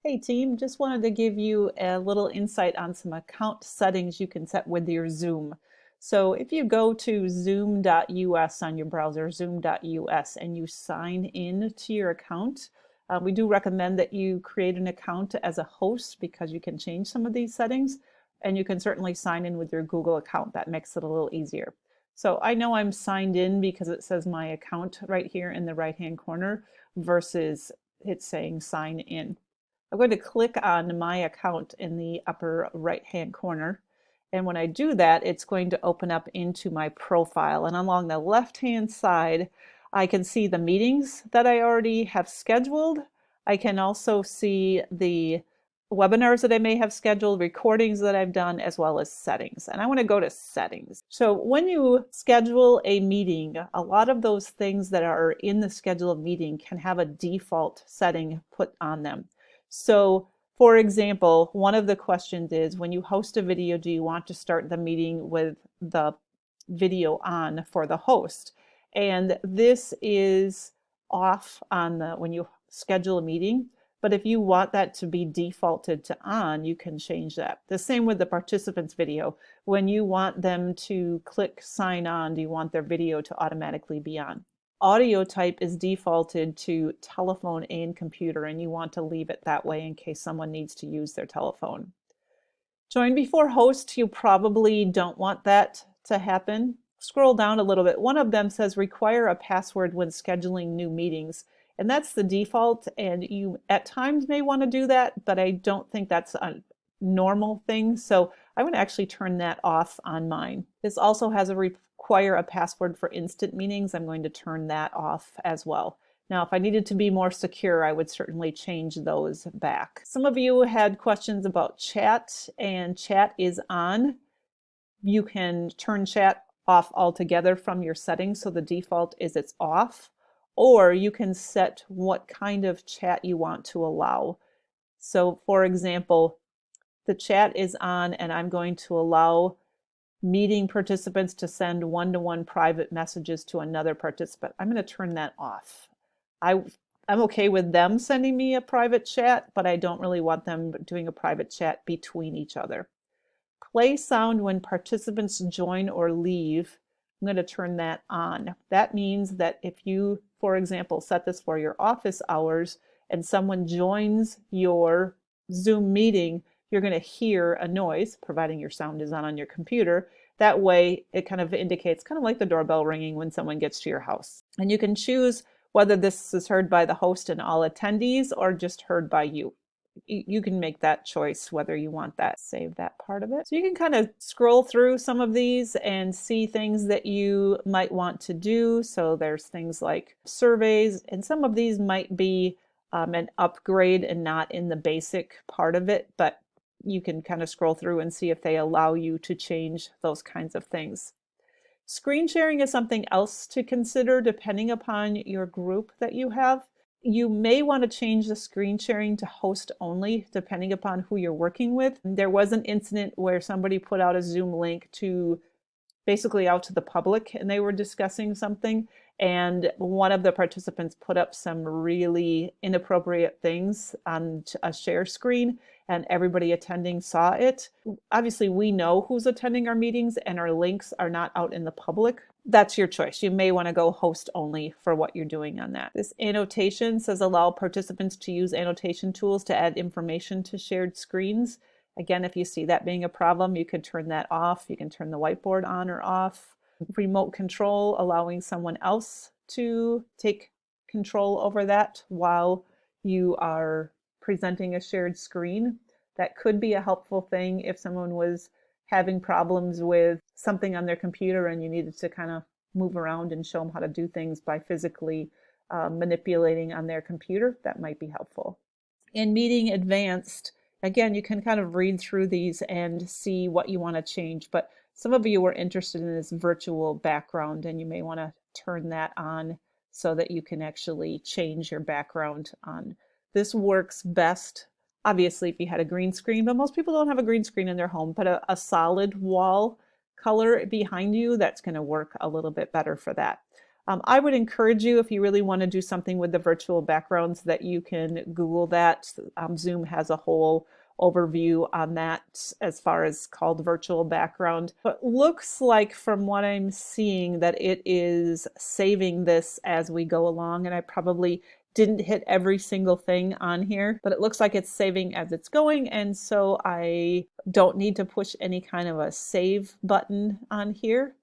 Hey team, just wanted to give you a little insight on some account settings you can set with your Zoom. So if you go to zoom.us on your browser, zoom.us, and you sign in to your account, we do recommend that you create an account as a host because you can change some of these settings, and you can certainly sign in with your Google account. That makes it a little easier. So I know I'm signed in because it says my account right here in the right-hand corner versus it saying sign in. I'm going to click on my account in the upper right hand corner. And when I do that, it's going to open up into my profile. And along the left hand side, I can see the meetings that I already have scheduled. I can also see the webinars that I may have scheduled, recordings that I've done, as well as settings. And I want to go to settings. So when you schedule a meeting, a lot of those things that are in the schedule of meeting can have a default setting put on them. So for example, one of the questions is when you host a video, do you want to start the meeting with the video on for the host? And this is off on the when you schedule a meeting. But if you want that to be defaulted to on, you can change that. The same with the participants video. When you want them to click sign on, do you want their video to automatically be on? Audio type is defaulted to telephone and computer, and you want to leave it that way in case someone needs to use their telephone. Join before host, you probably don't want that to happen. Scroll down a little bit. One of them says require a password when scheduling new meetings, and that's the default, and you at times may want to do that, but I don't think that's a normal thing, so I'm going to actually turn that off on mine. This also has a require a password for instant meetings. I'm going to turn that off as well. Now, if I needed to be more secure, I would certainly change those back. Some of you had questions about chat, and chat is on. You can turn chat off altogether from your settings, so the default is it's off, or you can set what kind of chat you want to allow. So for example, the chat is on and I'm going to allow meeting participants to send one-to-one private messages to another participant. I'm going to turn that off. I'm okay with them sending me a private chat, but I don't really want them doing a private chat between each other. Play sound when participants join or leave. I'm going to turn that on. That means that if you, for example, set this for your office hours and someone joins your Zoom meeting, you're going to hear a noise, providing your sound is on your computer. That way, it kind of indicates, kind of like the doorbell ringing when someone gets to your house. And you can choose whether this is heard by the host and all attendees or just heard by you. You can make that choice whether you want that. Save that part of it. So you can kind of scroll through some of these and see things that you might want to do. So there's things like surveys, and some of these might be an upgrade and not in the basic part of it, but you can kind of scroll through and see if they allow you to change those kinds of things. Screen sharing is something else to consider depending upon your group that you have. You may want to change the screen sharing to host only, depending upon who you're working with. There was an incident where somebody put out a Zoom link to basically out to the public, and they were discussing something, and one of the participants put up some really inappropriate things on a share screen, and everybody attending saw it. Obviously, we know who's attending our meetings, and our links are not out in the public. That's your choice. You may want to go host only for what you're doing on that. This annotation says allow participants to use annotation tools to add information to shared screens. Again, if you see that being a problem, you can turn that off. You can turn the whiteboard on or off. Remote control, allowing someone else to take control over that while you are presenting a shared screen. That could be a helpful thing if someone was having problems with something on their computer and you needed to kind of move around and show them how to do things by physically manipulating on their computer. That might be helpful. In Meeting Advanced, again, you can kind of read through these and see what you want to change, but some of you were interested in this virtual background, and you may want to turn that on so that you can actually change your background on. This works best, obviously, if you had a green screen, but most people don't have a green screen in their home, but a solid wall color behind you, that's going to work a little bit better for that. I would encourage you, if you really want to do something with the virtual backgrounds, that you can Google that. Zoom has a whole overview on that as far as called virtual background. But looks like, from what I'm seeing, that it is saving this as we go along, and I probably didn't hit every single thing on here, but it looks like it's saving as it's going, and so I don't need to push any kind of a save button on here.